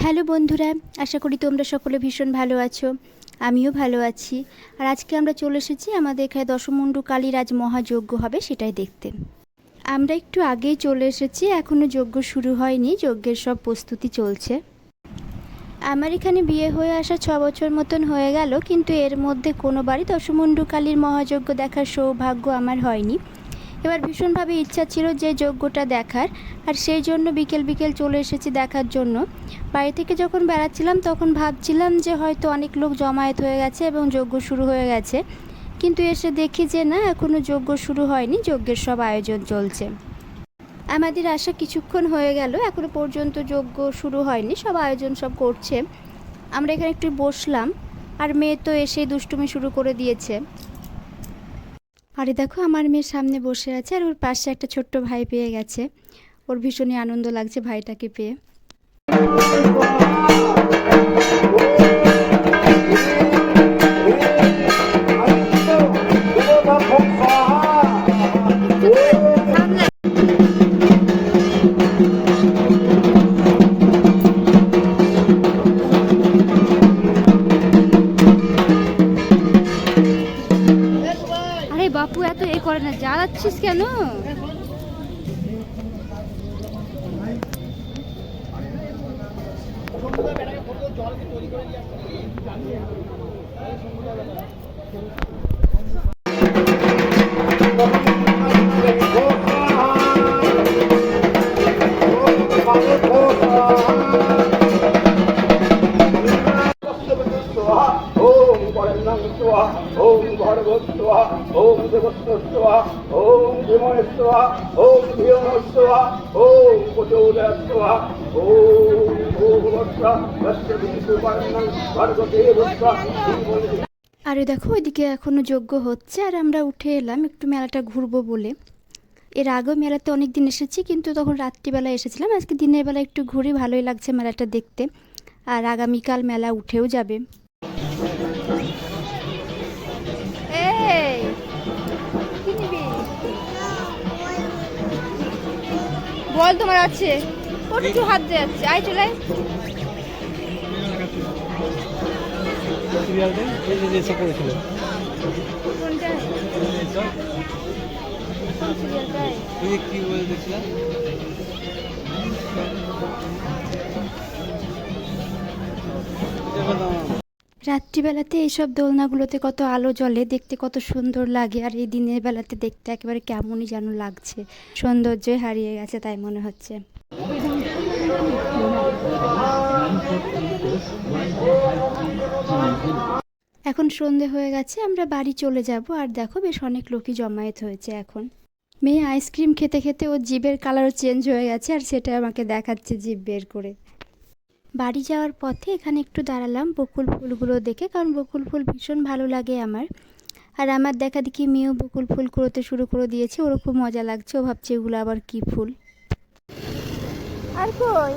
Hello বন্ধুরা, আশা করি তোমরা সকলে ভীষণ ভালো আছো। আমিও ভালো আছি। আর আজকে আমরা চলে এসেছি আমাদের এখানে দশমুণ্ডু কালীর আজ মহাযজ্ঞ হবে সেটাই দেখতে। আমরা একটু আগেই চলে এসেছি, এখনও যজ্ঞ শুরু হয়নি, যজ্ঞের সব প্রস্তুতি চলছে। আমার এখানে বিয়ে হয়ে আসা 6 বছর মতন হয়ে গেল, কিন্তু এর মধ্যে কোনোবারই দশমুণ্ডু কালীর মহাযজ্ঞ দেখার সৌভাগ্য আমার হয়নি। এবার ভীষণভাবে ইচ্ছা ছিল যে যজ্ঞটা দেখার, আর সেই জন্য বিকেল বিকেল চলে এসেছি দেখার জন্য। বাড়ি থেকে যখন বেড়াচ্ছিলাম তখন ভাবছিলাম যে হয়তো অনেক লোক জমায়েত হয়ে গেছে এবং যজ্ঞ শুরু হয়ে গেছে, কিন্তু এসে দেখি যে না, এখনও যজ্ঞ শুরু হয়নি, যজ্ঞের সব আয়োজন চলছে। আমাদের আসা কিছুক্ষণ হয়ে গেল, এখনও পর্যন্ত যজ্ঞ শুরু হয়নি, সব আয়োজন সব করছে। আমরা এখানে একটু বসলাম, আর মেয়ে তো এসে দুষ্টুমি শুরু করে দিয়েছে। আরে দেখো, আমার মেয়ের সামনে বসে আছে আর ওর পাশে একটা ছোট্ট ভাই পেয়ে গেছে। ওর ভীষণই আনন্দ লাগছে ভাইটাকে পেয়ে। আরে বাপু, এত এ করে না, জ্বালাচ্ছিস কেন? ओम भर्गोत्सवा ओम देवस्वस्वा ओम भीमस्वा ओम भीमस्वा ओम कुचोदस्वा ओम भूवस्वा तस्य विष्णुवर्णं भर्गदेवस्वा। আরে দেখো, ওইদিকে এখনো যজ্ঞ হচ্ছে আর আমরা উঠে এলাম একটু মেলাটা ঘুরবো বলে। এর আগেও মেলাতে অনেক দিন এসেছি, কিন্তু তখন রাত্রিবেলা এসেছিলাম। আজকে দিনের বেলা একটু ঘুরি, ভালোই লাগছে মেলাটা দেখতে। আর আগামীকাল মেলা উঠেও যাবে। বল তোমার আছে, ওটা একটু হাত দিয়ে যাচ্ছে, আয় চলে আয়। রাত্রিবেলাতে এইসব দোলনাগুলোতে কত আলো জ্বলে, দেখতে কত সুন্দর লাগে। আর এই দিনের বেলাতে দেখতে একেবারে কেমনই যেন লাগছে, সৌন্দর্যই হারিয়ে গেছে তাই মনে হচ্ছে। এখন সন্ধে হয়ে গেছে, আমরা বাড়ি চলে যাব। আর দেখো, বেশ অনেক লোকই জমায়েত হয়েছে এখন। মেয়ে আইসক্রিম খেতে খেতে ওর জিভের কালারও চেঞ্জ হয়ে গেছে, আর সেটা আমাকে দেখাচ্ছে জিভ বের করে। বাড়ি যাওয়ার পথে এখানে একটু দাঁড়ালাম বকুল ফুলগুলো দেখে, কারণ বকুল ফুল ভীষণ ভালো লাগে আমার। আর আমার দেখা দেখি মেয়েও বকুল ফুল কুড়োতে শুরু করে দিয়েছে, ওরও খুব মজা লাগছে, ও ভাবছে এগুলো আবার কি ফুল। আর কই